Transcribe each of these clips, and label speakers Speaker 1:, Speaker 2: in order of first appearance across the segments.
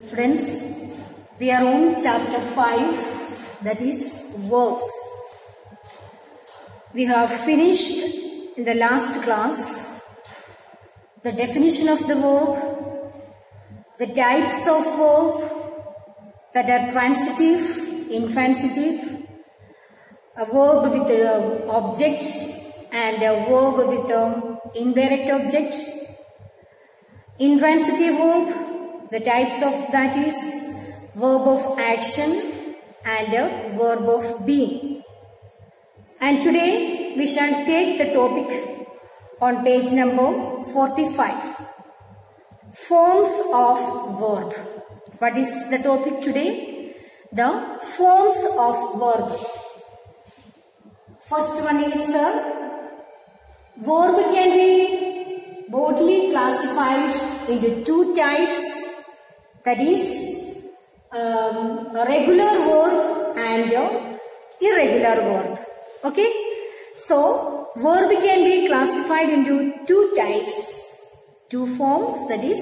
Speaker 1: Students, we are on chapter 5, that is verbs. We have finished in the last class the definition of the verb, the types of verb that are transitive, intransitive, a verb with an object and a verb with an indirect object, intransitive verb. The types of that is verb of action and a verb of being. And today we shall take the topic on page number 45. Forms of verb. What is the topic today? The forms of verb. First one is verb can be broadly classified into two types. That is a regular verb and a irregular verb. Okay. So, verb can be classified into two types, two forms. That is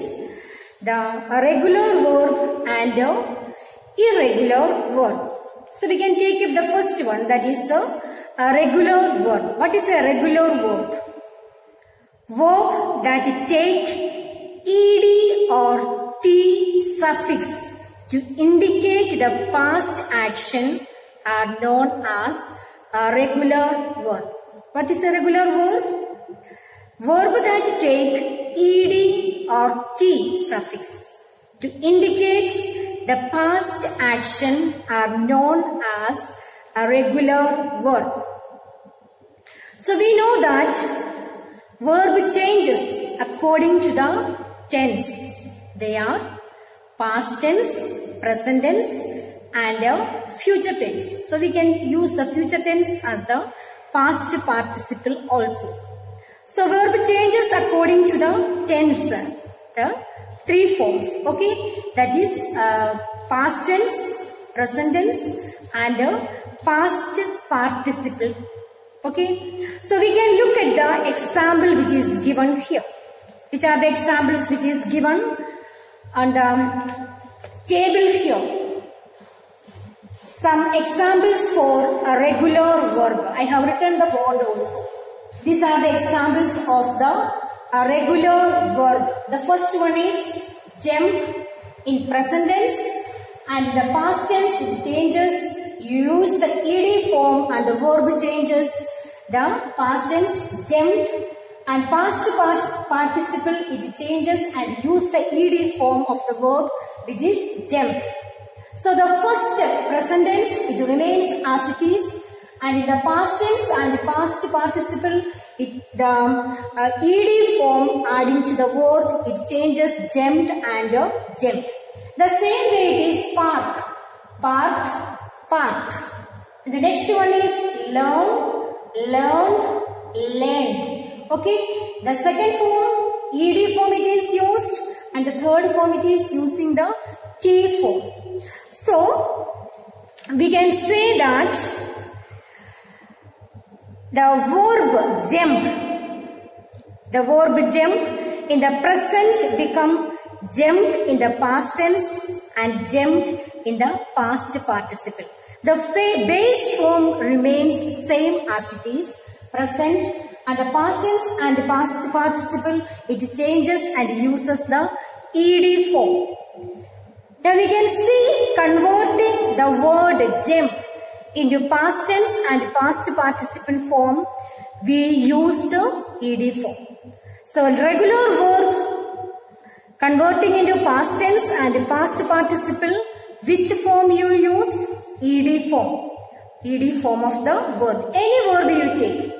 Speaker 1: the regular verb and a irregular verb. So, we can take up the first one, that is a regular verb. What is a regular verb? Verb that take ed or T suffix to indicate the past action are known as a regular verb. What is a regular verb? Verb that take ed or T suffix to indicate the past action are known as a regular verb. So we know that verb changes according to the tense. They are past tense, present tense and future tense. So we can use the future tense as the past participle also. So verb changes according to the tense, the three forms. Okay, that is past tense, present tense and past participle. Okay, so we can look at the example which is given here. Which are the examples which is given on the table here? Some examples for a regular verb. I have written the board also. These are the examples of the regular verb. The first one is jump in present tense, and in the past tense it changes. You use the ed form and the verb changes. The past tense jumped. And past participle it changes and use the ed form of the verb which is jumped. So the first present tense it remains as it is, and in the past tense and the past participle the ed form adding to the verb it changes jumped and jumped. The same way it is park, parked, parked. And the next one is learn, learned, learned. Okay, the second form, ed form it is used, and the third form it is using the t form. So, we can say that the verb jump in the present become jumped in the past tense and jumped in the past participle. The base form remains same as it is, present, and the past tense and the past participle it changes and uses the ed form. Now we can see converting the word jump into past tense and past participle form, we use the ed form. So regular verb converting into past tense and past participle, which form you used? Ed form. Ed form of the verb. Any verb you take.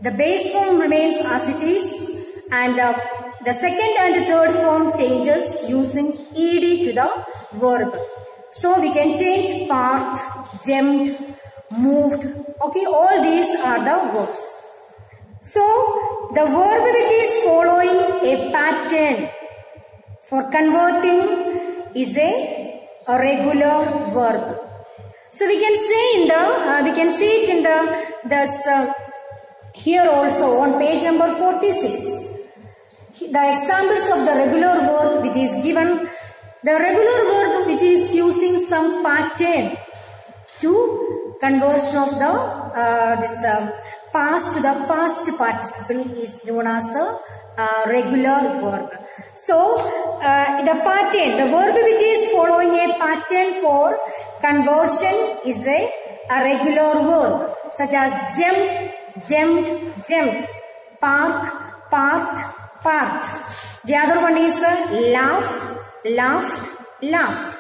Speaker 1: The base form remains as it is, and the second and the third form changes using ed to the verb. So we can change parked, jumped, moved. Okay, all these are the verbs. So the verb which is following a pattern for converting is a regular verb. So we can say in the we can see it in the here also on page number 46. The examples of the regular verb which is given The regular verb which is using some pattern to conversion of the past to the past participle is known as a regular verb. So the pattern, the verb which is following a pattern for conversion is a regular verb, such as jump, jumped, jumped, park, parked, parked. The other one is laugh, laughed, laughed,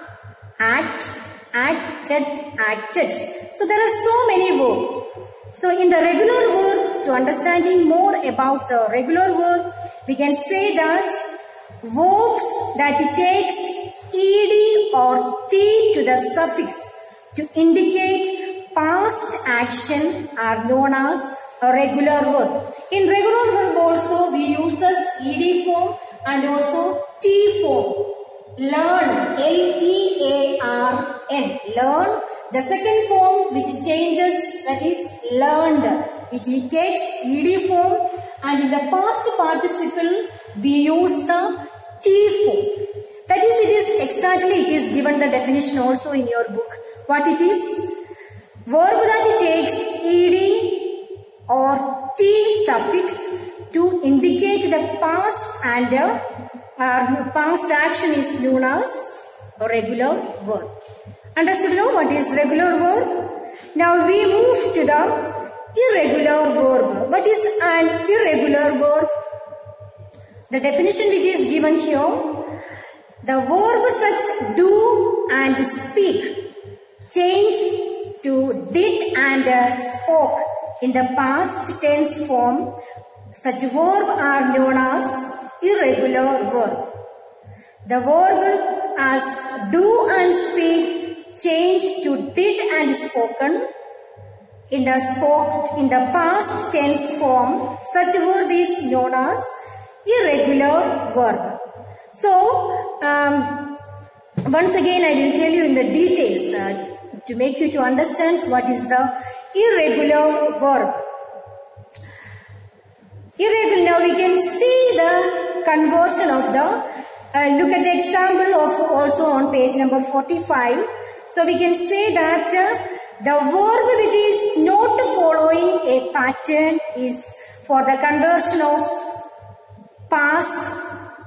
Speaker 1: act, acted, acted. So there are so many verbs. So in the regular verb, to understanding more about the regular verb, we can say that verbs that it takes ed or t to the suffix to indicate past action are known as a regular verb. In regular verb also we use ed form and also t form. Learn, L-E-A-R-N, learn. The second form which changes, that is learned, which it takes ed form, and in the past participle we use the t form. That is, it is exactly, it is given the definition also in your book. What it is? Verb that it takes ed or t suffix to indicate the past, and the past action is known as a regular verb. Understood now what is regular verb? Now we move to the irregular verb. What is an irregular verb? The definition which is given here, the verb such do and speak change to did and spoke in the past tense form. Such verb are known as irregular verb. The verb as do and speak change to did and spoken in the past tense form. Such verb is known as irregular verb. So once again I will tell you in the details to make you to understand what is the irregular verb. Irregular, now we can see the conversion of the, look at the example of also on page number 45. So we can say that the verb which is not following a pattern is for the conversion of past,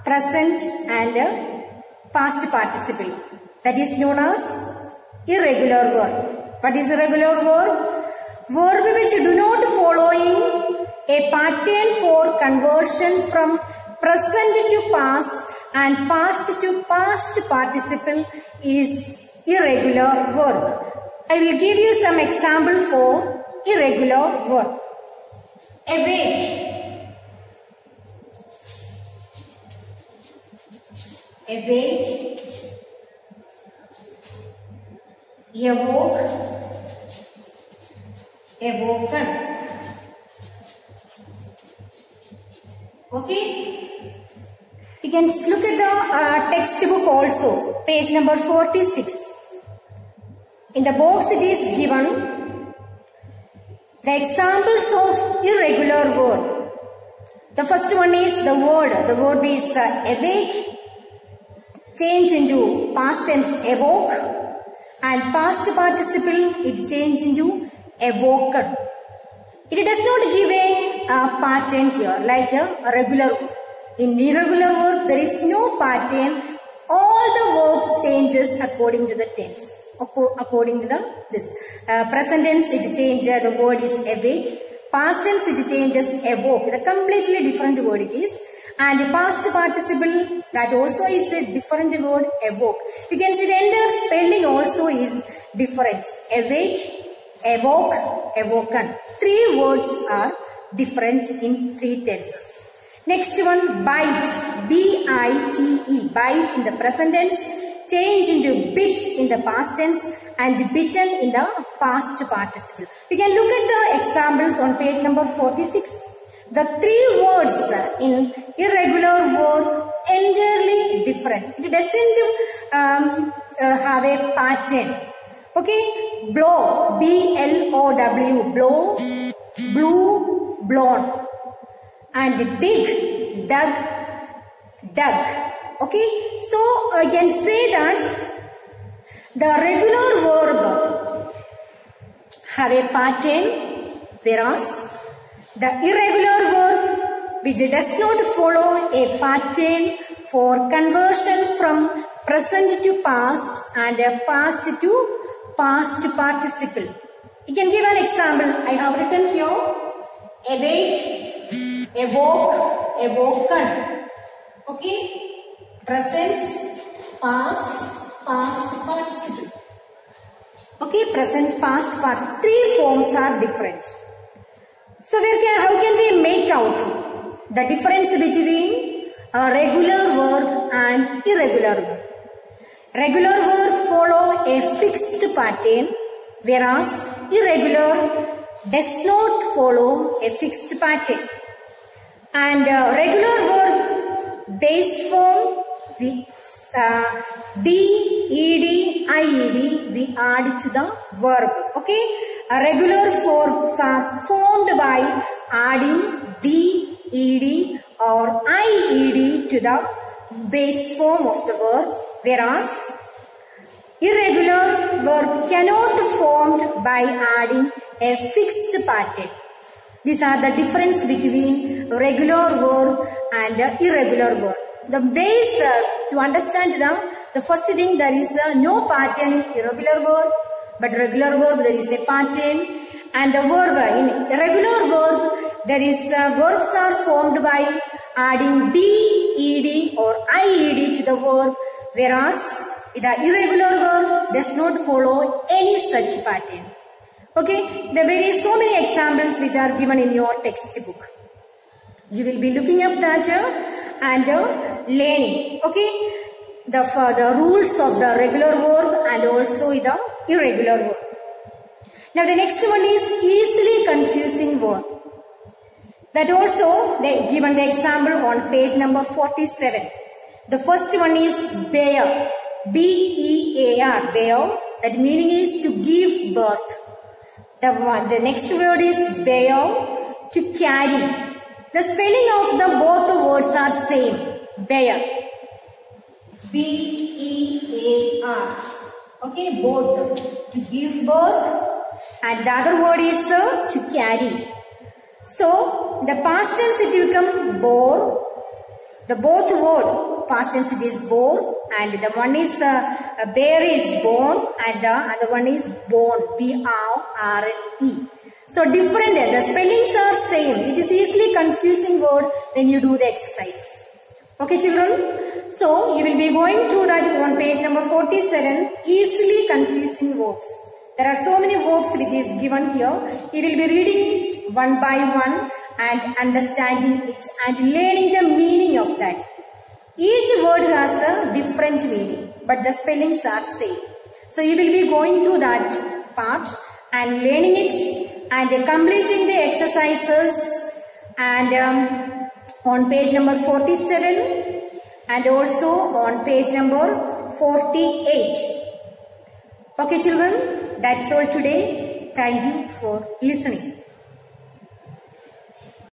Speaker 1: present and past participle. That is known as irregular verb. What is irregular verb? Verb which do not following a pattern for conversion from present to past and past to past participle is irregular verb. I will give you some example for irregular verb. Awake, awake, awoke, awoken. Okay, you can look at the textbook also, page number 46. In the box it is given the examples of irregular verb. The first one is the word. The word is awake, change into past tense awoke, and past participle it change into awoken. It does not give a pattern here like a regular verb. In irregular verb there is no pattern. All the verbs changes according to the tense. According to the present tense it changes, the word is awake. Past tense it changes awoke. The completely different word it is. And the past participle, that also is a different word, awoke. You can see the entire spelling also is different. Awake, awoke, awoken. Three words are different in three tenses. Next one, bite, B-I-T-E, bite in the present tense, change into bit in the past tense, and bitten in the past participle. You can look at the examples on page number 46. The three words in irregular verb entirely different. It doesn't have a pattern. Okay, blow, B-L-O-W, blow, blew, blown. And dig, dug, dug. Okay, so I can say that the regular verb have a pattern, whereas the irregular verb which does not follow a pattern for conversion from present to past and past to past participle. You can give an example. I have written here awake, awoke, awoken. Okay, present, past, past participle. Okay, present, past, past. Three forms are different. So how can we make out the difference between a regular verb and irregular verb? Regular verb follow a fixed pattern, whereas irregular does not follow a fixed pattern. And regular verb base form, we D, ED, IED, we add to the verb. Okay, regular verbs are formed by adding D, ED or IED to the base form of the verb, whereas irregular verb cannot be formed by adding a fixed pattern. These are the difference between regular verb and irregular verb. The base to understand the first thing, there is no pattern in irregular verb, but regular verb there is a pattern. And the verb in irregular verb there is verbs are formed by adding D, ED or IED to the verb, whereas the irregular verb does not follow any such pattern. Okay, there are so many examples which are given in your textbook. You will be looking up that and learning. Okay, the rules of the regular verb and also the irregular verb. Now the next one is easily confusing verb. That also they given the example on page number 47. The first one is bear, B-E-A-R, bear. That meaning is to give birth. The next word is bear, to carry. The spelling of the both words are same. Bear, B-E-A-R. Okay, both to give birth and the other word is to carry. So the past tense it become bore. The both word past tense it is bore, and the one is bear is born and the other one is born, B-R-R-E. So different, the spellings are same. It is easily confusing word when you do the exercises. Okay children, so you will be going through that on page number 47, easily confusing verbs. There are so many verbs which is given here. You will be reading it one by one and understanding it and learning the meaning of that. Each word has a different meaning, but the spellings are same. So you will be going through that part and learning it and completing the exercises and on page number 47 and also on page number 48. Okay children, that's all today. Thank you for listening.